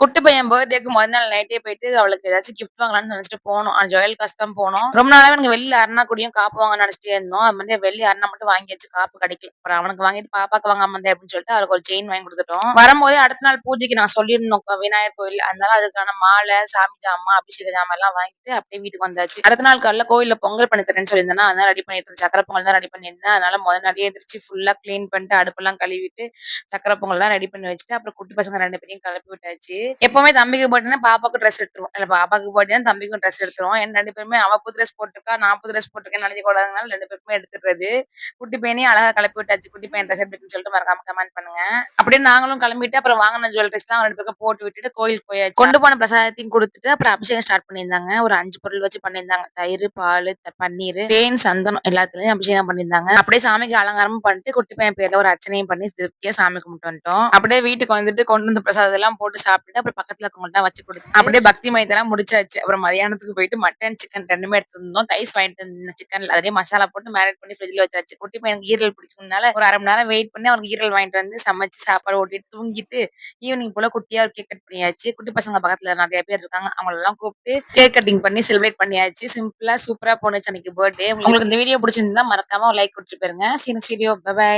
குட்டி பையன் பர்த்டேக்கு முதல் நாள் நைட்டே போயிட்டு அவளுக்கு ஏதாச்சும் கிஃப்ட் வாங்கலாம்னு நினைச்சிட்டு போனோம். ஜுவல் காசு தான் போனோம். ரொம்ப நாளாவே எனக்கு வெள்ளி அருணா கூடயும் காப்பு வாங்கன்னு நினைச்சிட்டே இருந்தோம். அது வந்து வெள்ளி அருணா மட்டும் வாங்கியாச்சு, காப்பு கிடைக்கல. அப்புறம் அவனுக்கு வாங்கிட்டு பாப்பாக்கு வாங்காம இருந்தேன் அப்படின்னு சொல்லிட்டு அவருக்கு ஒரு செயின் வாங்கி கொடுத்துட்டோம். வரும்போதே அடுத்த நாள் பூஜைக்கு நான் சொல்லியிருந்தோம் விநாயகர் கோயில். அதனால அதுக்கான மாலை, சாமி ஜாமான், அபிஷேக ஜாமான் எல்லாம் வாங்கிட்டு அப்படியே வீட்டுக்கு வந்தாச்சு. அடுத்த நாள் காலையில கோயில்ல பொங்கல் பண்ணி தரேன்னு சொல்லியிருந்தேன். அதனால ரெடி பண்ணிட்டு இருந்தேன். சக்கரை பொங்கல் தான் ரெடி பண்ணியிருந்தேன். அதனால முதல் நாளே எந்திரிச்சு ஃபுல்லா கிளீன் பண்ணிட்டு அடுப்பெல்லாம் கழுவிட்டு சக்கரை பொங்கல்லாம் ரெடி பண்ணி வச்சுட்டு அப்புறம் குட்டி பசங்க 2 பேரையும் கிளப்பி விட்டாச்சு. எப்பவுமே தம்பிக்கு பர்த்டேனா பாப்பாக்கு ட்ரெஸ் எடுத்துருவோம். இல்ல பாப்பாக்கு பர்த்டேனா தம்பிக்கும் ட்ரெஸ் எடுத்துருவோம். ஏன்னா 2 பேருமே அவ புது ட்ரெஸ் போட்டுருக்கா, நான் புது ட்ரெஸ் போட்டுருக்கேன்னு நினைக்க கூடாதுனால 2 பேருக்குமே எடுத்துடுறது. குட்டி பையனையும் அழகா கிளப்பி விட்டாச்சு. குட்டி பையன் ட்ரெஸ் எப்படி இருக்குன்னு சொல்லிட்டு மறக்காம கமெண்ட் பண்ணுங்க. அப்படியே நாங்களும் கிளம்பிட்டு அப்புறம் வாங்கின ஜுவல்லரிஸ்லாம் 2 பேருக்கும் போட்டு விட்டுட்டு கோயிலுக்கு போயாச்சு. கொண்டு போன பிரசாதத்தையும் குடுத்துட்டு அப்புறம் அபிஷேகம் ஸ்டார்ட் பண்ணியிருந்தாங்க. ஒரு 5 பொருள் வச்சு பண்ணியிருந்தாங்க. தயிர், பால், பன்னீர், தேன், சந்தனம் எல்லாத்துலயும் அபிஷேகம் பண்ணியிருந்தாங்க. அப்படியே சாமிக்கு அலங்காரமும் பண்ணிட்டு குட்டி பையன் பேர்ல ஒரு அர்ச்சனையும் பண்ணி திருப்தியா சாமி கும்பிட்டு வந்துட்டோம். அப்படியே வீட்டுக்கு வந்துட்டு கொண்டு வந்த பிரசாதம் எல்லாம் போட்டு சாப்பிட்டுட்டு அப்புறம் பக்கத்துல இருக்கவங்கள்ட்ட வச்சு கொடுத்து அப்படியே பக்தி மையத்தெல்லாம் முடிச்சாச்சு. அப்புறம் மதியானத்துக்கு போயிட்டு மட்டன், சிக்கன் 2மே எடுத்திருந்தோம். தைஸ் வாங்கிட்டு இருந்தேன். சிக்கன்ல அதே மசாலா போட்டு மேரினேட் பண்ணி ஃப்ரிட்ஜ்ல வச்சாச்சு. குட்டி பையனுக்கு ஈரல் பிடிக்கும்னால ஒரு 1/2 மணி நேரம் வெயிட் பண்ணி அவனுக்கு ஈரல் வாங்கிட்டு வந்து சமைச்சு சாப்பாடு ஊட்டிட்டு தூங்கிட்டு ஈவினிங் போல குட்டியா ஒரு கேக் கட் பண்ணியாச்சு. குட்டி பசங்க பக்கத்துல நிறைய பேர் இருக்காங்க. அவங்களெல்லாம் கூப்பிட்டு கேக் கட்டிங் பண்ணி செலிப்ரேட் பண்ணியாச்சு. சிம்பிளா சூப்பரா போனுச்சு அன்னைக்கு பர்த்டே. உங்களுக்கு இந்த வீடியோ பிடிச்சிருந்தா மறக்காம ஒரு லைக் குடுத்துட்டு போயிருங்க. See next video. Bye by.